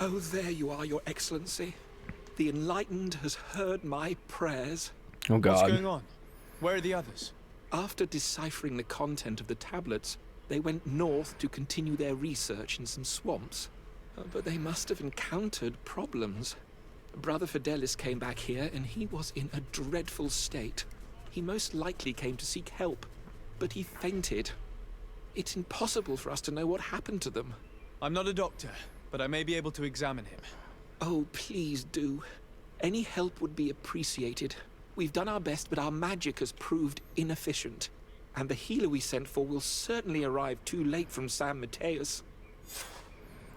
Oh, there you are, Your Excellency. The Enlightened has heard my prayers. Oh God. What's going on? Where are the others? After deciphering the content of the tablets, they went north to continue their research in some swamps. But they must have encountered problems. Brother Fidelis came back here and he was in a dreadful state. He most likely came to seek help, but he fainted. It's impossible for us to know what happened to them. I'm not a doctor, but I may be able to examine him. Oh, please do. Any help would be appreciated. We've done our best, but our magic has proved inefficient. And the healer we sent for will certainly arrive too late from San Mateus.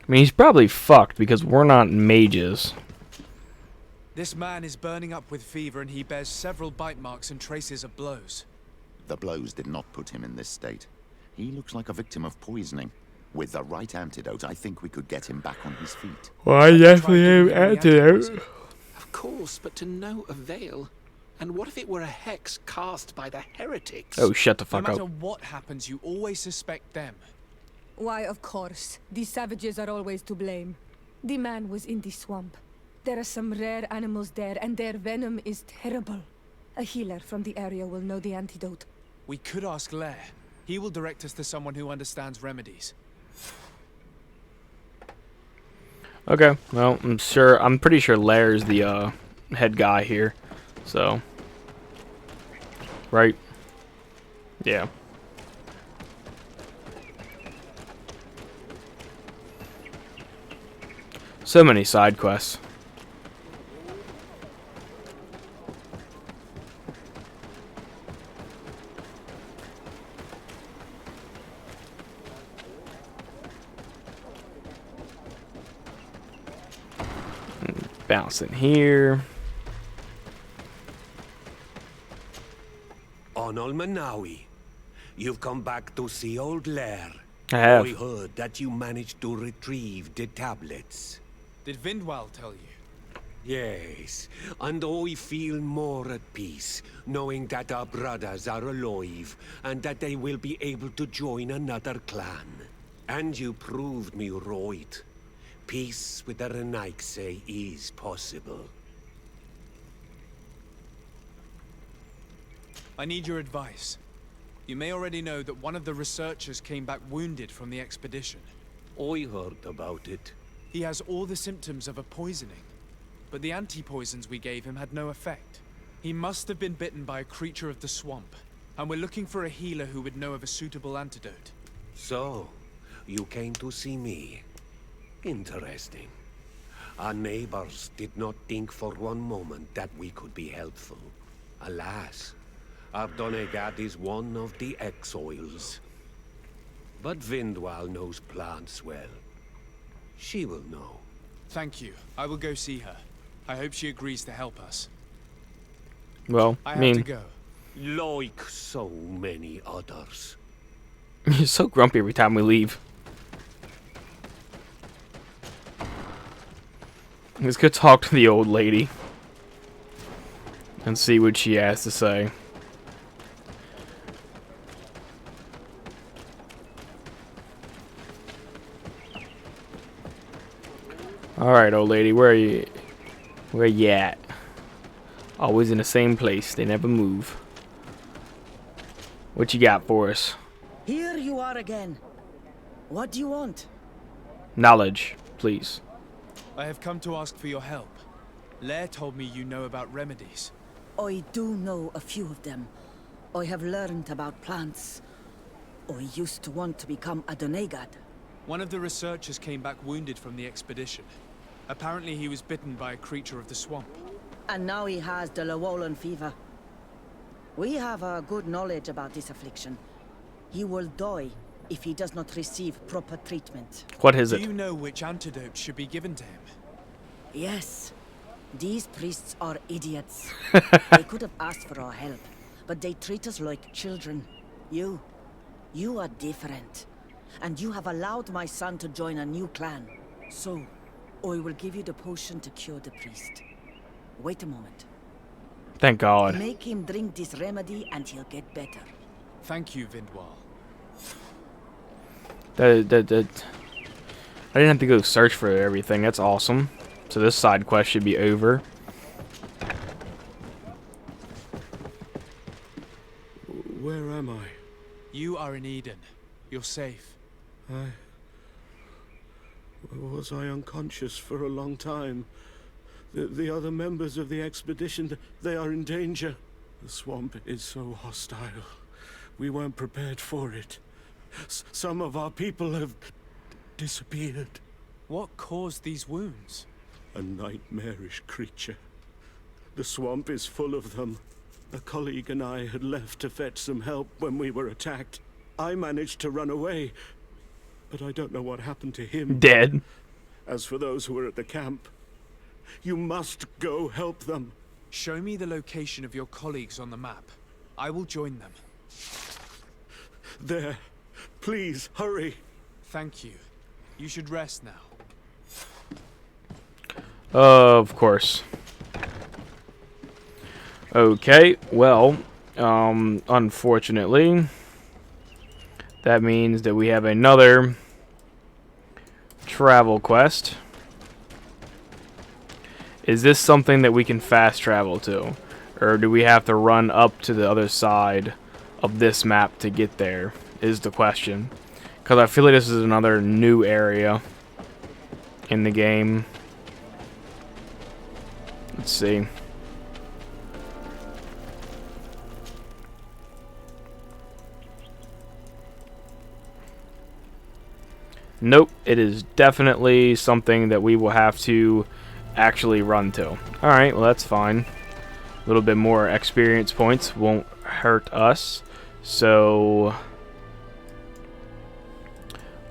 I mean, he's probably fucked because we're not mages. This man is burning up with fever and he bears several bite marks and traces of blows. The blows did not put him in this state. He looks like a victim of poisoning. With the right antidote, I think we could get him back on his feet. Why, definitely an antidote. Of course, but to no avail. And what if it were a hex cast by the heretics? Oh, shut the No fuck matter up. what happens, you always suspect them. Why, of course. These savages are always to blame. The man was in the swamp. There are some rare animals there, and their venom is terrible. A healer from the area will know the antidote. We could ask Lair. He will direct us to someone who understands remedies. Okay, well, I'm pretty sure Lair's the head guy here. So, right? Yeah. So many side quests. Bounce in here. Onol Manawi, you've come back to see old Lair. I have. I heard that you managed to retrieve the tablets. Did Vindwal tell you? Yes, and I feel more at peace, knowing that our brothers are alive, and that they will be able to join another clan. And you proved me right. Peace with the Renaigse is possible. I need your advice. You may already know that one of the researchers came back wounded from the expedition. I heard about it. He has all the symptoms of a poisoning, but the anti-poisons we gave him had no effect. He must have been bitten by a creature of the swamp, and we're looking for a healer who would know of a suitable antidote. So, you came to see me. Interesting. Our neighbors did not think for one moment that we could be helpful. Alas, Abdonegad is one of the exiles. But Vindwal knows plants well. She will know. Thank you. I will go see her. I hope she agrees to help us. Well, I I have mean, to go. Like so many others. you're so grumpy every time we leave. Let's go talk to the old lady and see what she has to say. Alright, old lady, where are you? Where you at? Always in the same place, they never move. What you got for us? Here you are again. What do you want? Knowledge, please. I have come to ask for your help. Lair told me you know about remedies. I do know a few of them. I have learned about plants. I used to want to become a Donegad. One of the researchers came back wounded from the expedition. Apparently he was bitten by a creature of the swamp. And now he has the Llewellyn fever. We have a good knowledge about this affliction. He will die if he does not receive proper treatment. What is Do it? you know which antidote should be given to him? Yes. These priests are idiots. They could have asked for our help, but they treat us like children. You are different. And you have allowed my son to join a new clan. So, I will give you the potion to cure the priest. Wait a moment. Thank God. Make him drink this remedy and he'll get better. Thank you, Vindwal. I didn't have to go search for everything. That's awesome. So this side quest should be over. Where am I? You are in Eden. You're safe. Was I unconscious for a long time? The other members of the expedition, they are in danger. The swamp is so hostile. We weren't prepared for it. Some of our people have disappeared. What caused these wounds? A nightmarish creature. The swamp is full of them. A colleague and I had left to fetch some help when we were attacked. I managed to run away, but I don't know what happened to him. Dead. As for those who are at the camp, you must go help them. Show me the location of your colleagues on the map. I will join them. There. Please, hurry. Thank you. You should rest now. Of course. Okay, well, unfortunately, that means that we have another travel quest. Is this something that we can fast travel to? Or do we have to run up to the other side of this map to get there, is the question. Because I feel like this is another new area in the game. Let's see. Nope, it is definitely something that we will have to actually run to. Alright, well that's fine. A little bit more experience points won't hurt us. So,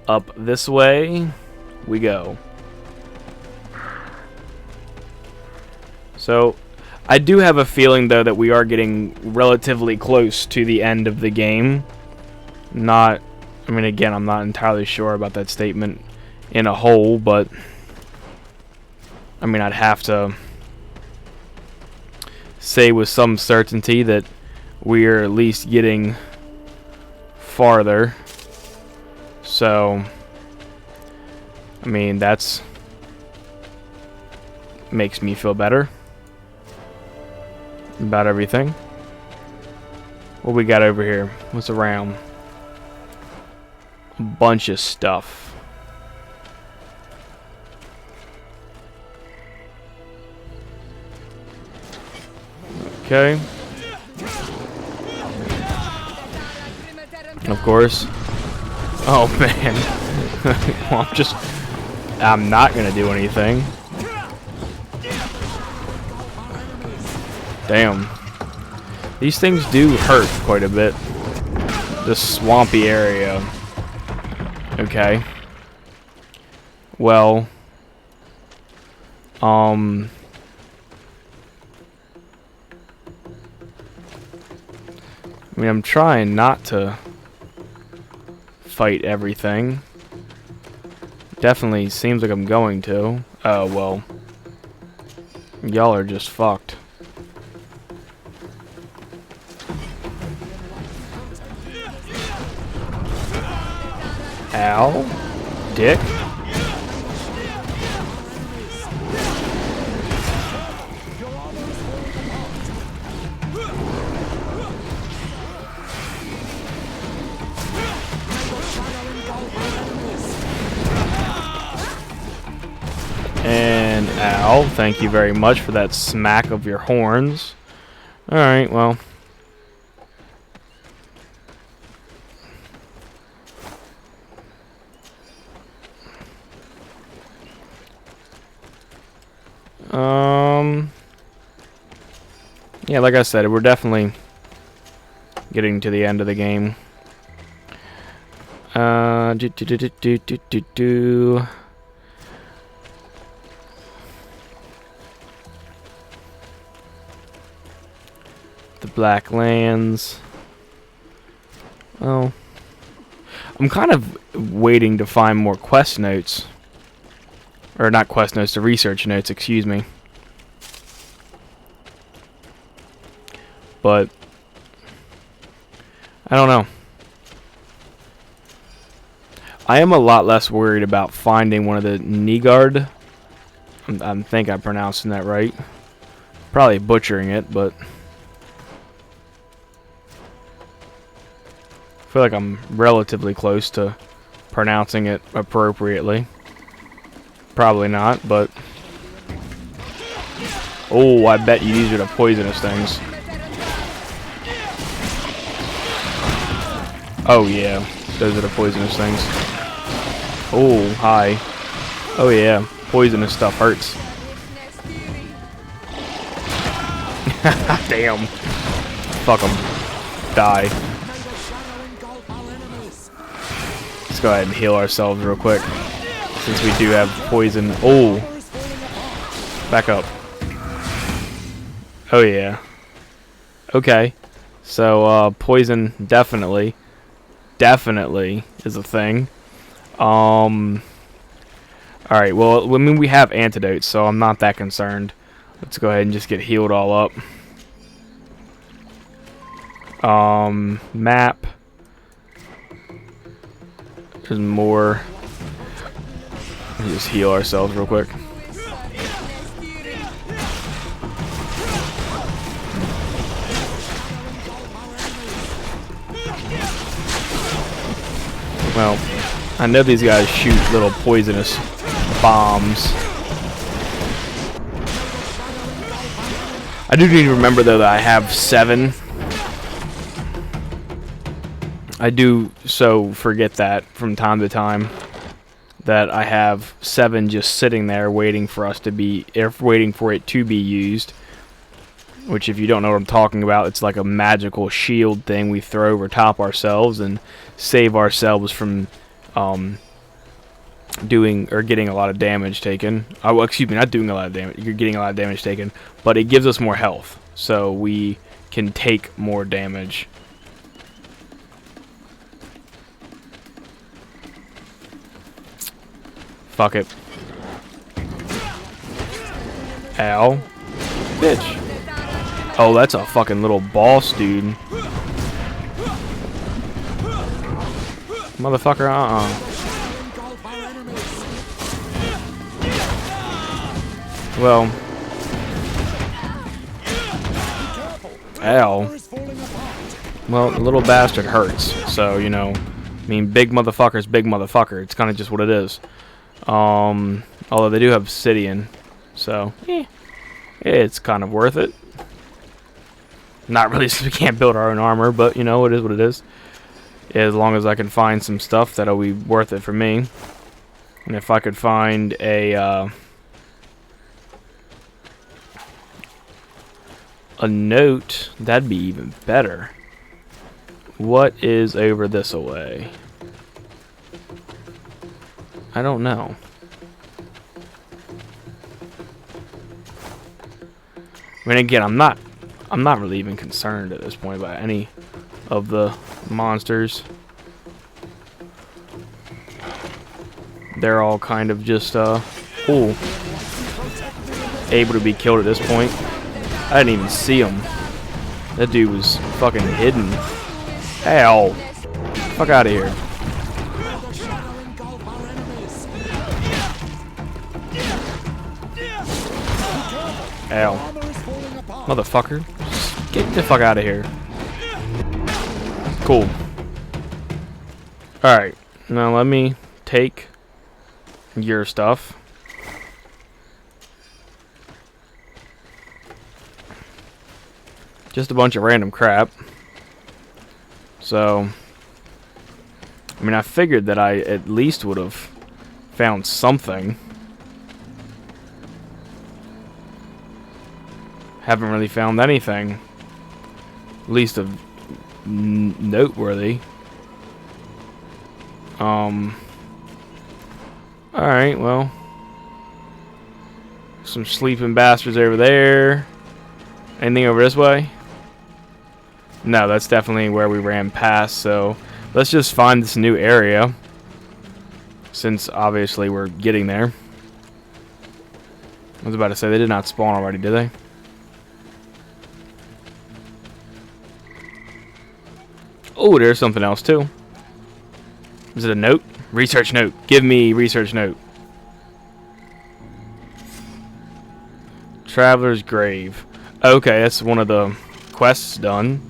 up this way we go. So, I do have a feeling though that we are getting relatively close to the end of the game. I mean, again, I'm not entirely sure about that statement in a whole, but I mean, I'd have to say with some certainty that we're at least getting farther. So, I mean, that's makes me feel better about everything. What we got over here? What's around? A bunch of stuff. Okay. Of course. Oh man. Well, I'm not gonna do anything. Damn. These things do hurt quite a bit. This swampy area. Okay. Well. I mean, I'm trying not to fight everything. Definitely seems like I'm going to. Oh, well. Y'all are just fucked. Ow. Dick. And ow, thank you very much for that smack of your horns. Alright, well. Yeah, like I said, we're definitely getting to the end of the game. The Black Lands. Well, I'm kind of waiting to find more quest notes. Or not quest notes, the research notes, excuse me. But I don't know. I am a lot less worried about finding one of the Nigard. I think I'm pronouncing that right. Probably butchering it, but I feel like I'm relatively close to pronouncing it appropriately. Probably not, but oh, I bet you these are the poisonous things. Oh yeah, those are the poisonous things. Oh, hi. Oh yeah, poisonous stuff hurts. Damn. Fuck them. Die. Let's go ahead and heal ourselves real quick, since we do have poison. Oh. Back up. Oh yeah. Okay. So, poison definitely is a thing. Alright, well, I mean, we have antidotes, so I'm not that concerned. Let's go ahead and just get healed all up. Map. There's more. Let's just heal ourselves real quick. Well, I know these guys shoot little poisonous bombs. I do need to remember, though, that I have 7. I do so forget that from time to time, that I have 7 just sitting there waiting for us to be, waiting for it to be used. Which, if you don't know what I'm talking about, it's like a magical shield thing we throw over top ourselves and save ourselves from doing or getting a lot of damage taken. Oh, excuse me, not doing a lot of damage. You're getting a lot of damage taken, but it gives us more health, so we can take more damage. Fuck it. Ow. Bitch. Oh, that's a fucking little boss, dude. Motherfucker, Well. Ow. Well, the little bastard hurts. So, you know, I mean, big motherfucker's big motherfucker. It's kind of just what it is. Although they do have obsidian. So, it's kind of worth it. Not really, since we can't build our own armor, but, you know, it is what it is. As long as I can find some stuff, that'll be worth it for me. And if I could find a note, that'd be even better. What is over this away? I don't know. I mean, again, I'm not really even concerned at this point about any of the monsters. They're all kind of just able to be killed at this point. I didn't even see him. That dude was fucking hidden. Ow. Fuck out of here. Ow. Motherfucker. Just get the fuck out of here. Cool. Alright. Now let me take your stuff. Just a bunch of random crap. So, I mean, I figured that I at least would have found something. Haven't really found anything, at least of noteworthy. Alright, well, some sleeping bastards over there. Anything over this way? No, that's definitely where we ran past, so let's just find this new area, since obviously we're getting there. I was about to say, they did not spawn already, did they? Oh, there's something else too. Is it a note? Research note. Give me research note. Traveler's Grave. Okay, that's one of the quests done.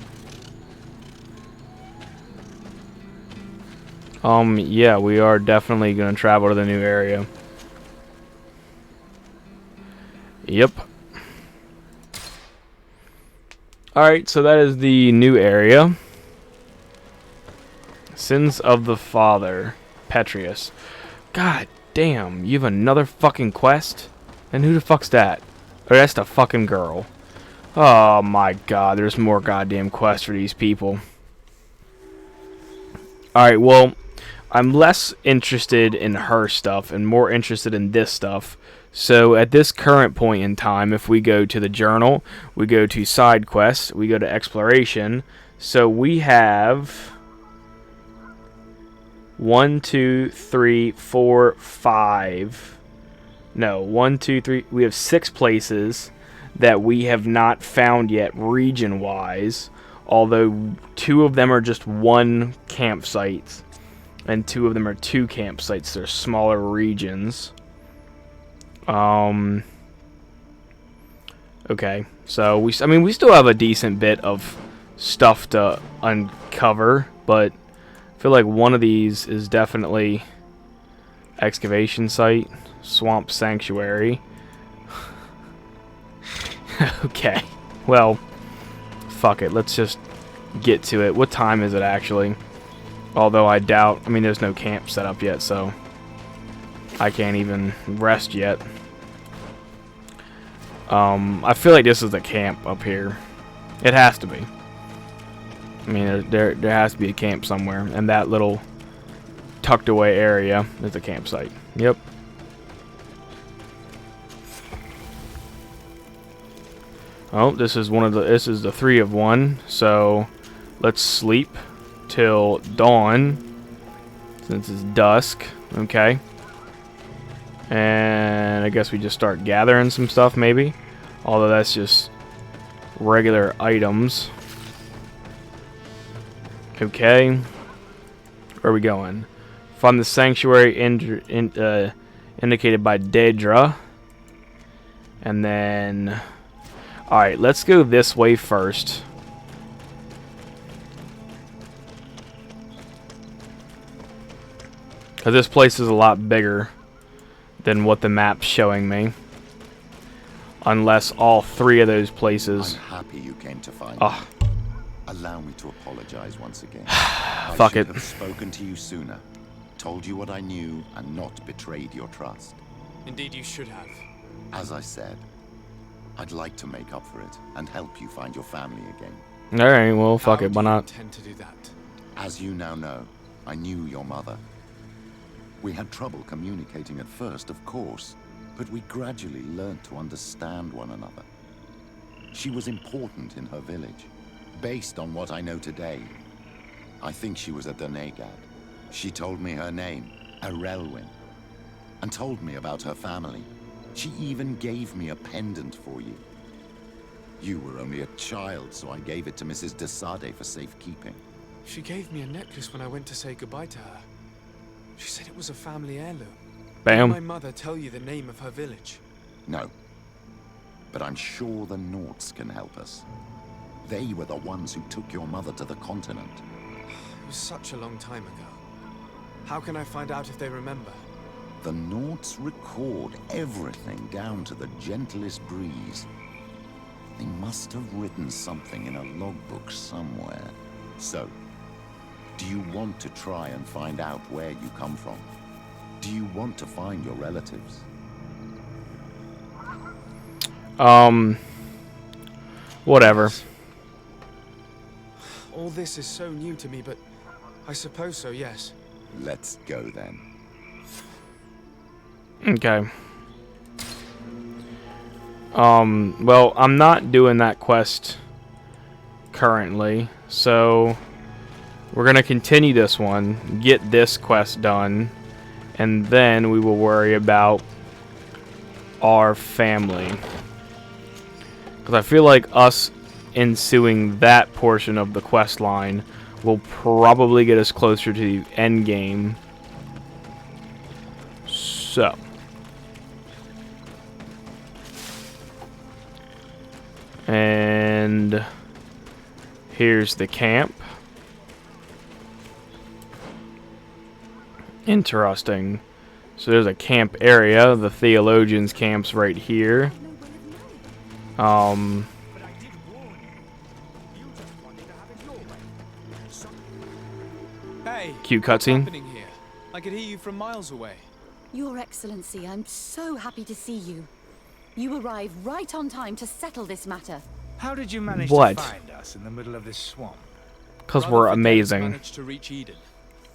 Yeah, we are definitely going to travel to the new area. Yep. Alright, so that is the new area. Sins of the Father. Petrius. God damn, you have another fucking quest? And who the fuck's that? Or that's the fucking girl. Oh my god, there's more goddamn quests for these people. Alright, well, I'm less interested in her stuff and more interested in this stuff. So at this current point in time, if we go to the journal, we go to side quests, we go to exploration. So we have 1, 2, 3, 4, 5. No, 1, 2, 3. We have 6 places that we have not found yet region-wise. Although 2 of them are just 1 campsite. And 2 of them are 2 campsites. They're smaller regions. Okay, so we still have a decent bit of stuff to uncover, but I feel like one of these is definitely excavation site, swamp sanctuary. Okay, well, fuck it, let's just get to it. What time is it actually? Although I doubt, I mean, there's no camp set up yet, so I can't even rest yet. I feel like this is the camp up here. It has to be. I mean, there has to be a camp somewhere, and that little tucked away area is a campsite. Yep. Oh, this is the 3 of 1. So let's sleep till dawn, since it's dusk. Okay. And I guess we just start gathering some stuff, maybe. Although that's just regular items. Okay. Where are we going? Find the sanctuary indicated by Daedra. And then... Alright, let's go this way first. Because this place is a lot bigger than what the map's showing me. Unless all 3 of those places... I'm happy you came to find me. Allow me to apologize once again. Fuck I it. should have spoken to you sooner. Told you what I knew and not betrayed your trust. Indeed, you should have. As I said, I'd like to make up for it and help you find your family again. Alright, well, fuck it, why How do you not? intend to do that? As you now know, I knew your mother. We had trouble communicating at first, of course, but we gradually learned to understand one another. She was important in her village. Based on what I know today, I think she was a Donegad. She told me her name, Arelwyn, and told me about her family. She even gave me a pendant for you. You were only a child, so I gave it to Mrs. de Sade for safekeeping. She gave me a necklace when I went to say goodbye to her. She said it was a family heirloom. Bam. Did my mother tell you the name of her village? No. But I'm sure the Norts can help us. They were the ones who took your mother to the continent. It was such a long time ago. How can I find out if they remember? The Norts record everything down to the gentlest breeze. They must have written something in a logbook somewhere. So, do you want to try and find out where you come from? Do you want to find your relatives? Whatever. All this is so new to me, but I suppose so, yes. Let's go then. Okay. Well, I'm not doing that quest currently, so we're gonna continue this one, get this quest done, and then we will worry about our family. Because I feel like us ensuing that portion of the quest line will probably get us closer to the end game So. And here's the camp. Interesting. So there's a camp area. The theologians' camp's right here. Hey, Cute what's cutscene. happening here? I could hear you from miles away. Your Excellency, I'm so happy to see you. You arrived right on time to settle this matter. How did you manage What? to find us in the middle of this swamp? Because Brother we're Fidelis amazing. managed to reach Eden.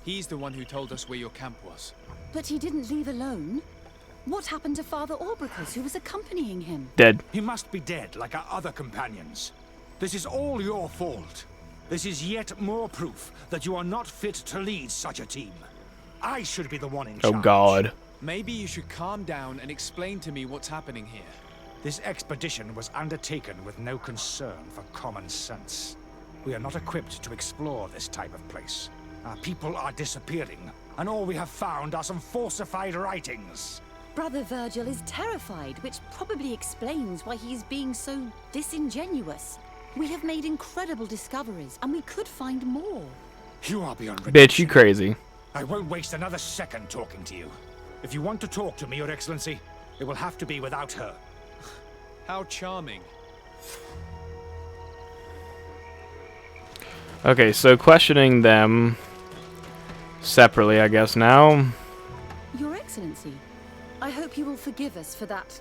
He's the one who told us where your camp was. But he didn't leave alone. What happened to Father Orbricus, who was accompanying him? Dead. He must be dead, like our other companions. This is all your fault. This is yet more proof that you are not fit to lead such a team. I should be the one in charge. Oh God. Maybe you should calm down and explain to me what's happening here. This expedition was undertaken with no concern for common sense. We are not equipped to explore this type of place. Our people are disappearing, and all we have found are some falsified writings. Brother Virgil is terrified, which probably explains why he is being so disingenuous. We have made incredible discoveries, and we could find more. You are beyond Bitch, redemption. you crazy. I won't waste another second talking to you. If you want to talk to me, Your Excellency, it will have to be without her. How charming. Okay, so questioning them separately, I guess now. Your Excellency, I hope you will forgive us for that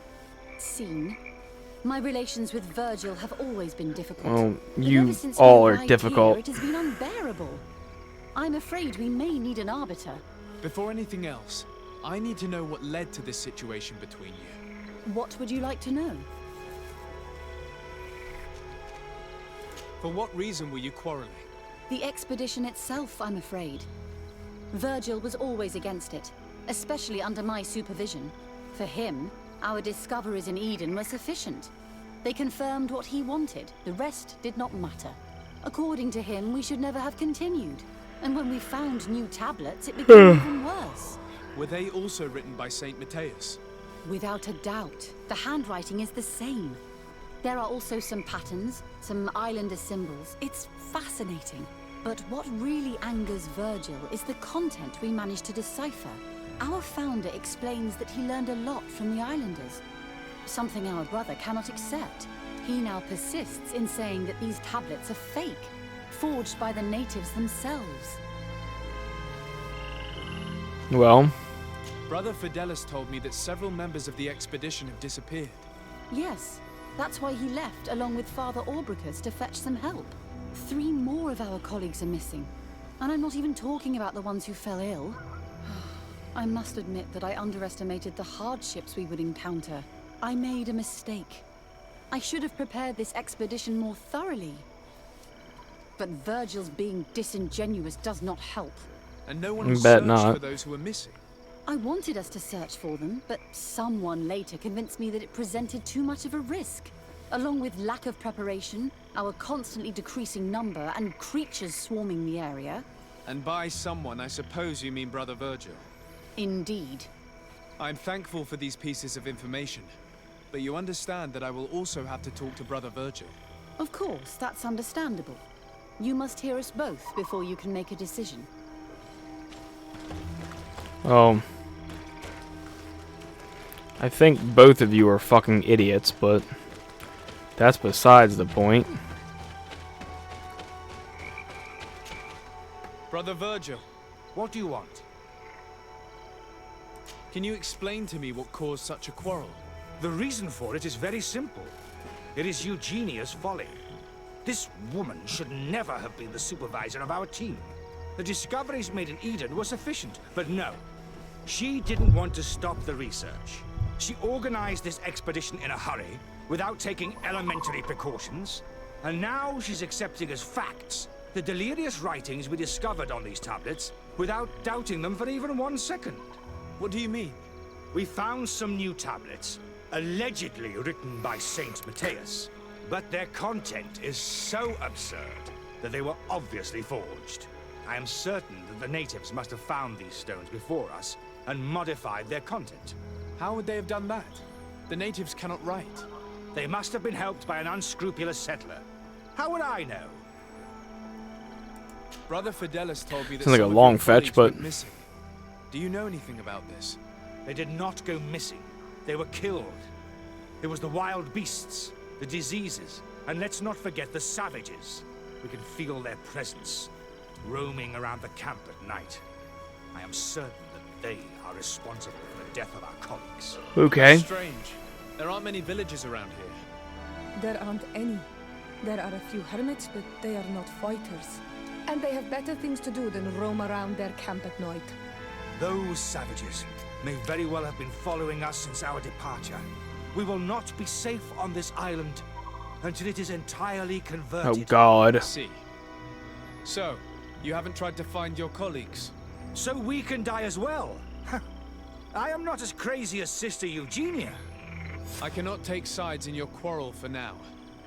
scene. My relations with Virgil have always been difficult. Well, But you ever since we all are arrived difficult. Here, it has been unbearable. I'm afraid we may need an arbiter. Before anything else, I need to know what led to this situation between you. What would you like to know? For what reason were you quarreling? The expedition itself, I'm afraid. Virgil was always against it, especially under my supervision. For him, our discoveries in Eden were sufficient. They confirmed what he wanted. The rest did not matter. According to him, we should never have continued. And when we found new tablets, it became even worse. Were they also written by Saint Matthias? Without a doubt, the handwriting is the same. There are also some patterns, some islander symbols. It's fascinating. But what really angers Virgil is the content we managed to decipher. Our founder explains that he learned a lot from the islanders, something our brother cannot accept. He now persists in saying that these tablets are fake, forged by the natives themselves. Well, Brother Fidelis told me that several members of the expedition have disappeared. Yes, that's why he left along with Father Orbricus to fetch some help. 3 more of our colleagues are missing, and I'm not even talking about the ones who fell ill. I must admit that I underestimated the hardships we would encounter. I made a mistake. I should have prepared this expedition more thoroughly. But Virgil's being disingenuous does not help. And no one Bet has searched not. for those who were missing. I wanted us to search for them, but someone later convinced me that it presented too much of a risk. Along with lack of preparation, our constantly decreasing number, and creatures swarming the area. And by someone, I suppose you mean Brother Virgil. Indeed. I'm thankful for these pieces of information, but you understand that I will also have to talk to Brother Virgil. Of course, that's understandable. You must hear us both before you can make a decision. oh. I think both of you are fucking idiots, but that's besides the point. Brother Virgil, What do you want? can you explain to me what caused such a quarrel? The reason for it is very simple. It is Eugenia's folly. This woman should never have been the supervisor of our team. The discoveries made in Eden were sufficient, but no. She didn't want to stop the research. She organized this expedition in a hurry, without taking elementary precautions, and now she's accepting as facts the delirious writings we discovered on these tablets, without doubting them for even 1 second. What do you mean? We found some new tablets, allegedly written by Saint Matthias, but their content is so absurd that they were obviously forged. I am certain that the natives must have found these stones before us, and modified their content. How would they have done that? The natives cannot write. They must have been helped by an unscrupulous settler. How would I know? Brother Fidelis told me that Sounds like a some of long your fetch, colleagues but- went missing. Do you know anything about this? They did not go missing. They were killed. It was the wild beasts, the diseases, and let's not forget the savages. We can feel their presence, roaming around the camp at night. I am certain that they are responsible for the death of our colleagues. Okay. Strange. There aren't many villages around here. There aren't any. There are a few hermits, but they are not fighters. And they have better things to do than roam around their camp at night. Those savages may very well have been following us since our departure. We will not be safe on this island until it is entirely Oh converted. God. I see. So, you haven't tried to find your colleagues? So we can die as well. I am not as crazy as Sister Eugenia. I cannot take sides in your quarrel for now.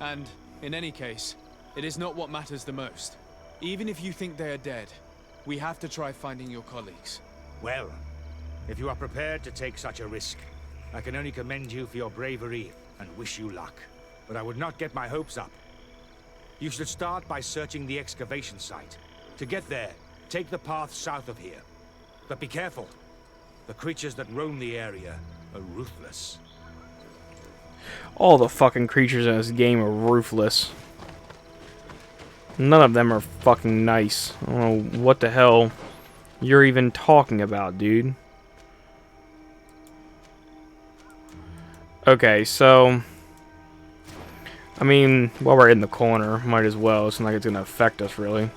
And, in any case, it is not what matters the most. Even if you think they are dead, we have to try finding your colleagues. Well, if you are prepared to take such a risk, I can only commend you for your bravery and wish you luck. But I would not get my hopes up. You should start by searching the excavation site. To get there, take the path south of here. But be careful. The creatures that roam the area are ruthless. All the fucking creatures in this game are ruthless. None of them are fucking nice. I don't know what the hell you're even talking about, dude. Okay, so I mean, while we're in the corner, might as well. It's not like it's gonna affect us really.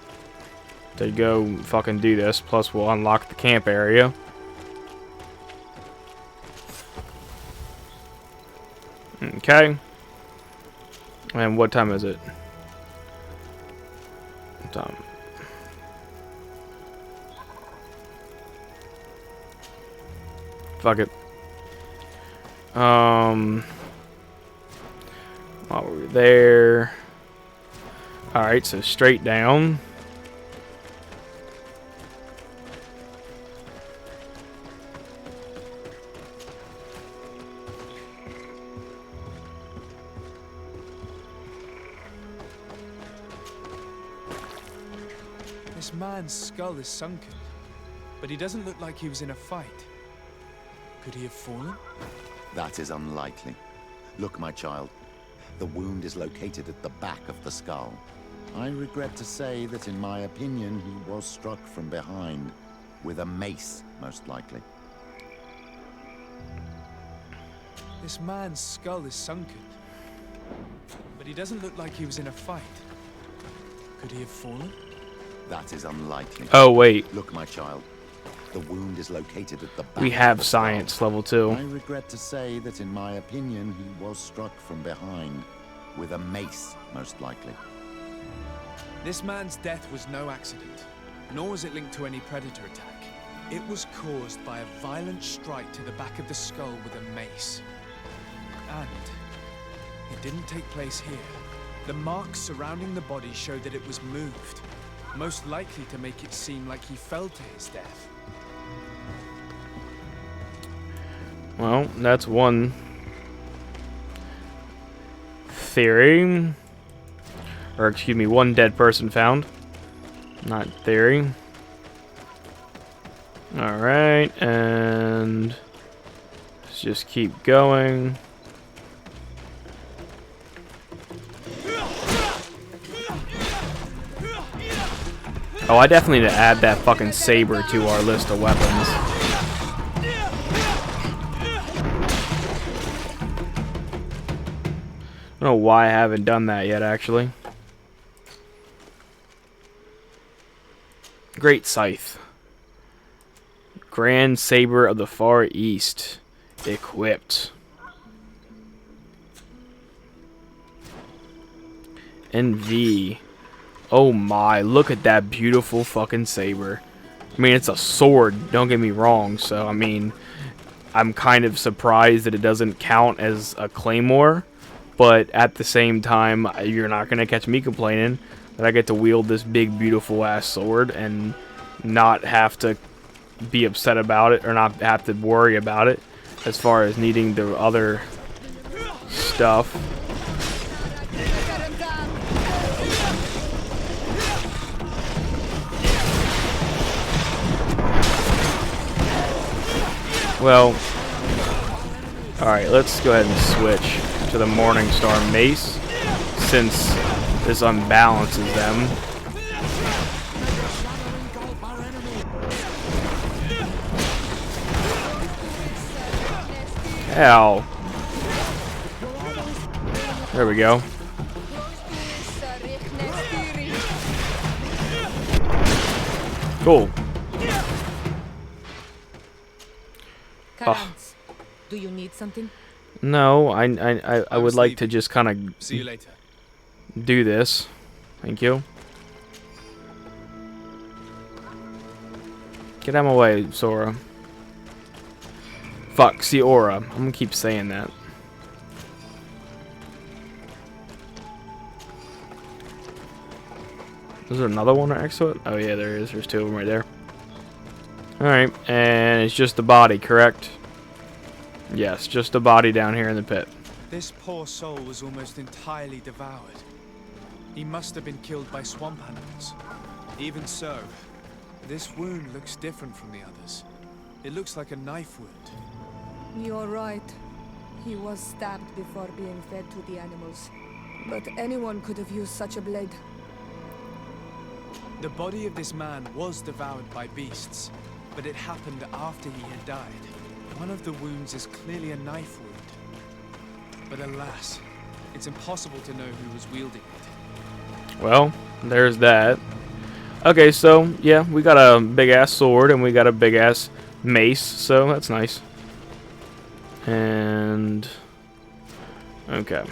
To go fucking do this, plus we'll unlock the camp area. Okay. And what time is it? Time. Fuck it. While we're there. Alright, so straight down. This man's skull is sunken, but he doesn't look like he was in a fight. Could he have fallen? That is unlikely. Look, my child. The wound is located at the back of the skull. I regret to say that in my opinion, he was struck from behind. With a mace, most likely. This man's skull is sunken, but he doesn't look like he was in a fight. Could he have fallen? That is unlikely. Oh, wait. Look, my child. The wound is located at the back. We have science level 2. I regret to say that in my opinion, he was struck from behind. With a mace, most likely. This man's death was no accident, nor was it linked to any predator attack. It was caused by a violent strike to the back of the skull with a mace. And it didn't take place here. The marks surrounding the body showed that it was moved, most likely to make it seem like he fell to his death. Well, that's one theory. Or, excuse me, one dead person found. Not theory. Alright, and let's just keep going. Oh, I definitely need to add that fucking saber to our list of weapons. I don't know why I haven't done that yet, actually. Great Scythe. Grand Saber of the Far East. Equipped. NV. Oh my, look at that beautiful fucking saber. I mean, it's a sword, don't get me wrong, so I mean, I'm kind of surprised that it doesn't count as a claymore, but at the same time, you're not going to catch me complaining that I get to wield this big beautiful ass sword and not have to be upset about it or not have to worry about it as far as needing the other stuff. Well, alright, let's go ahead and switch to the Morningstar Mace, since this unbalances them. Ow. There we go. Cool. Do you need something? No, I would like to just kind of See you later. do this. Thank you. Get out of my way, Sora. Fuck, Seora. I'm gonna keep saying that. Is there another one next to it? Oh yeah, there is. There's two of them right there. Alright, and it's just the body, correct? Yes, just the body down here in the pit. This poor soul was almost entirely devoured. He must have been killed by swamp animals. Even so, this wound looks different from the others. It looks like a knife wound. You're right. He was stabbed before being fed to the animals. But anyone could have used such a blade. The body of this man was devoured by beasts, but it happened after he had died. One of the wounds is clearly a knife wound. But alas, it's impossible to know who was wielding it. Well, there's that. Okay, so, yeah, we got a big-ass sword and we got a big-ass mace, so that's nice. And... okay.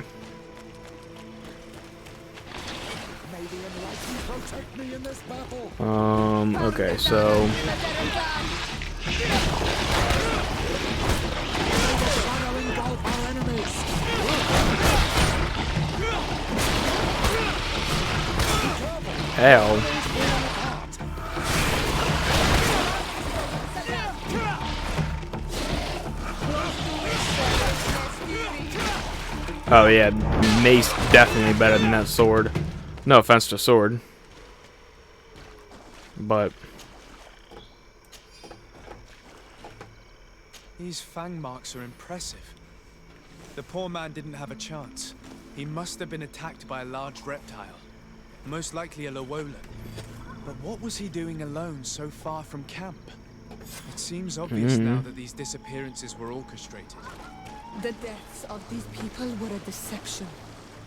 Okay, so... Hell. Oh yeah, mace definitely better than that sword. No offense to sword. But... these fang marks are impressive. The poor man didn't have a chance. He must have been attacked by a large reptile. Most likely a Lowolan. But what was he doing alone so far from camp? It seems obvious now that these disappearances were orchestrated. The deaths of these people were a deception.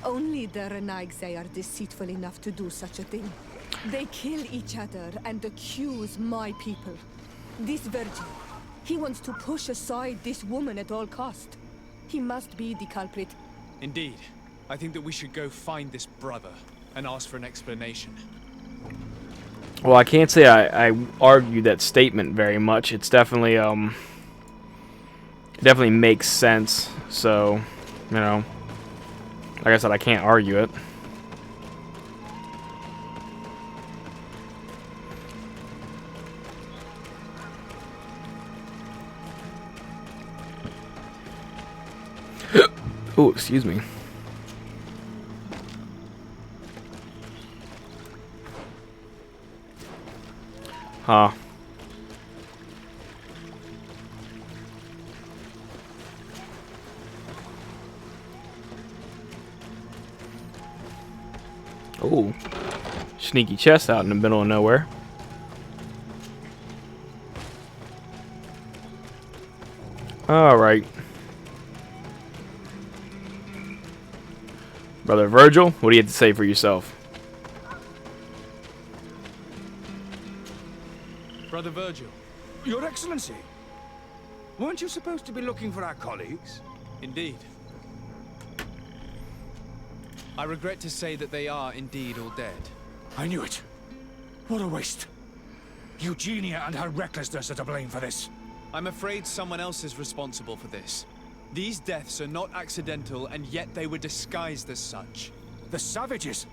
Only the Renaigse are deceitful enough to do such a thing. They kill each other and accuse my people. This Virgil, he wants to push aside this woman at all cost. He must be the culprit. Indeed. I think that we should go find this brother and ask for an explanation. well, I can't say I argue that statement very much. It's definitely, it definitely makes sense. So, you know, like I said, I can't argue it. Oh, excuse me. Huh. Oh, sneaky chest out in the middle of nowhere. All right. Brother Virgil, what do you have to say for yourself? Brother Virgil. Your Excellency, weren't you supposed to be looking for our colleagues? Indeed. I regret to say that they are indeed all dead. I knew it. What a waste. Eugenia and her recklessness are to blame for this. I'm afraid someone else is responsible for this. These deaths are not accidental, and yet they were disguised as such. The savages.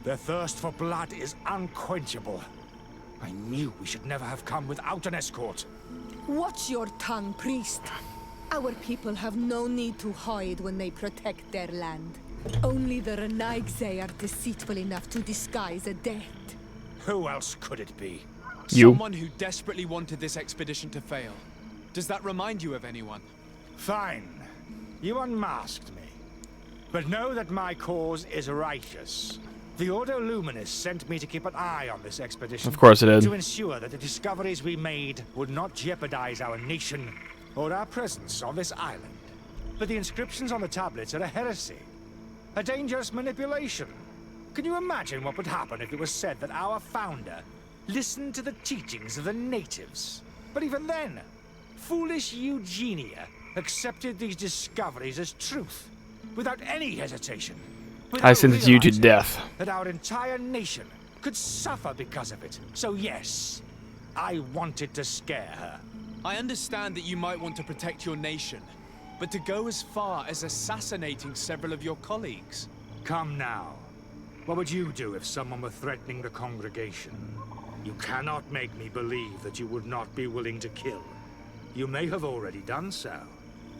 Their thirst for blood is unquenchable. I knew we should never have come without an escort. Watch your tongue, priest. Our people have no need to hide when they protect their land. Only the Renaigse are deceitful enough to disguise a death. Who else could it be? You. Someone who desperately wanted this expedition to fail. Does that remind you of anyone? Fine. You unmasked me. But know that my cause is righteous. The Ordo Luminis sent me to keep an eye on this expedition. Of course it did. To ensure that the discoveries we made would not jeopardize our nation or our presence on this island. But the inscriptions on the tablets are a heresy. A dangerous manipulation. Can you imagine what would happen if it was said that our founder listened to the teachings of the natives? But even then, foolish Eugenia accepted these discoveries as truth, without any hesitation. I sentence you to realizing death. that our entire nation could suffer because of it. So yes, I wanted to scare her. I understand that you might want to protect your nation, but to go as far as assassinating several of your colleagues? Come now. What would you do if someone were threatening the congregation? You cannot make me believe that you would not be willing to kill. You may have already done so.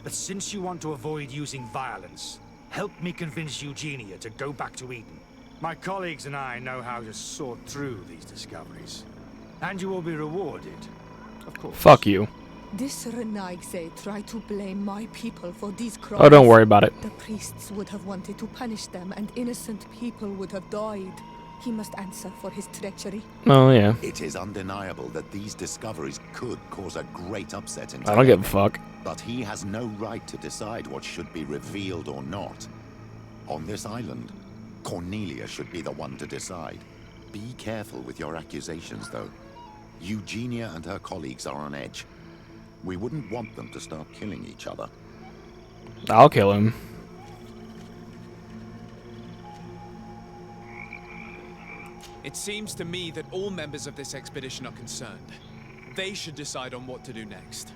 But since you want to avoid using violence, help me convince Eugenia to go back to Eden. My colleagues and I know how to sort through these discoveries. And you will be rewarded, of course. Fuck you. This Renaigse tried to blame my people for these crimes. Oh, don't worry about it. The priests would have wanted to punish them, and innocent people would have died. He must answer for his treachery. Oh, yeah. It is undeniable that these discoveries could cause a great upset in I don't give a fuck. But he has no right to decide what should be revealed or not. On this island, Cornelia should be the one to decide. Be careful with your accusations, though. Eugenia and her colleagues are on edge. We wouldn't want them to start killing each other. I'll kill him. It seems to me that all members of this expedition are concerned. They should decide on what to do next.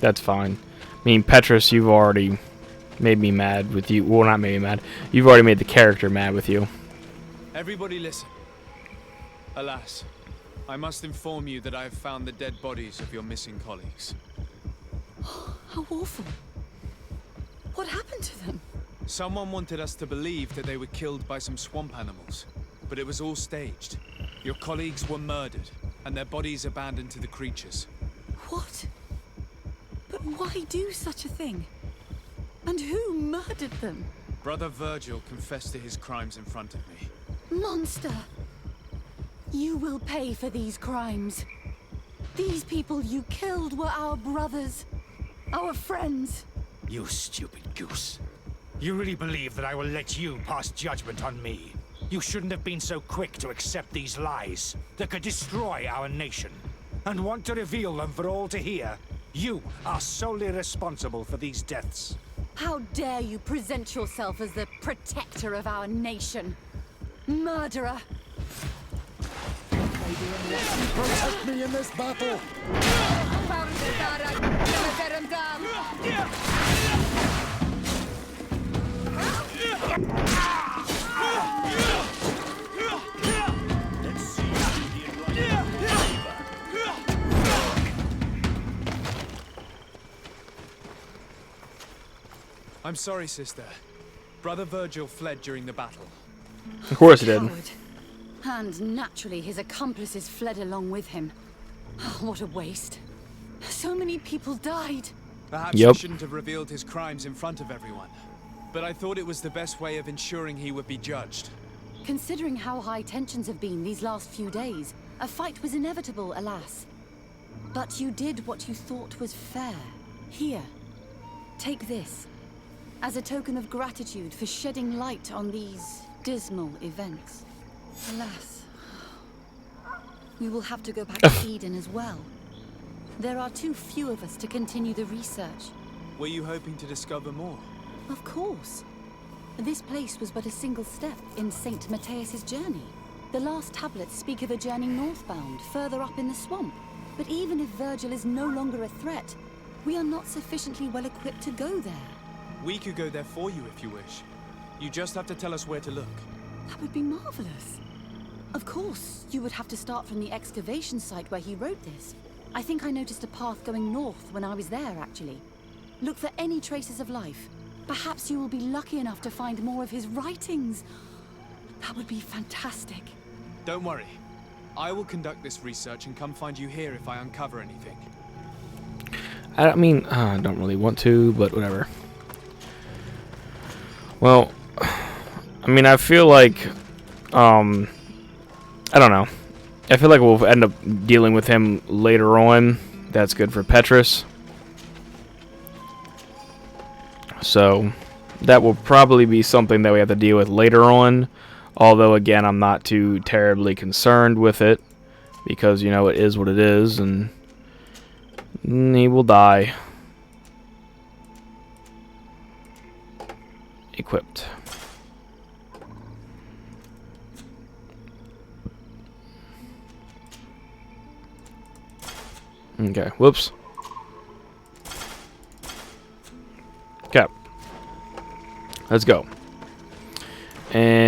That's fine. I mean, Petrus, you've already made me mad with you. Well, not made me mad. You've already made the character mad with you. Everybody listen. Alas, I must inform you that I have found the dead bodies of your missing colleagues. How awful. What happened to them? Someone wanted us to believe that they were killed by some swamp animals, but it was all staged. Your colleagues were murdered, and their bodies abandoned to the creatures. What? But why do such a thing? And who murdered them? Brother Virgil confessed to his crimes in front of me. Monster! You will pay for these crimes. These people you killed were our brothers, our friends. You stupid goose. You really believe that I will let you pass judgment on me? You shouldn't have been so quick to accept these lies that could destroy our nation. And want to reveal them for all to hear. You are solely responsible for these deaths. How dare you present yourself as the protector of our nation? Murderer! Protect me in this battle! I'm sorry, sister. Brother Virgil fled during the battle. Of course it did. Coward. And naturally, his accomplices fled along with him. Oh, what a waste. So many people died. Perhaps Yep. he shouldn't have revealed his crimes in front of everyone. But I thought it was the best way of ensuring he would be judged. Considering how high tensions have been these last few days, a fight was inevitable, alas. But you did what you thought was fair. Here, take this. As a token of gratitude for shedding light on these dismal events. Alas, we will have to go back to Eden as well. There are too few of us to continue the research. Were you hoping to discover more? Of course. This place was but a single step in St. Matthias's journey. The last tablets speak of a journey northbound, further up in the swamp. But even if Virgil is no longer a threat, we are not sufficiently well equipped to go there. We could go there for you if you wish. You just have to tell us where to look. That would be marvelous. Of course, you would have to start from the excavation site where he wrote this. I think I noticed a path going north when I was there, actually. Look for any traces of life. Perhaps you will be lucky enough to find more of his writings. That would be fantastic. Don't worry. I will conduct this research and come find you here if I uncover anything. I mean, I don't really want to, but whatever. Well, I mean, I feel like, I don't know. I feel like we'll end up dealing with him later on. That's good for Petrus. So, that will probably be something that we have to deal with later on. Although, again, I'm not too terribly concerned with it. Because, you know, it is what it is, and he will die. Equipped. Okay, whoops. Okay. Let's go. And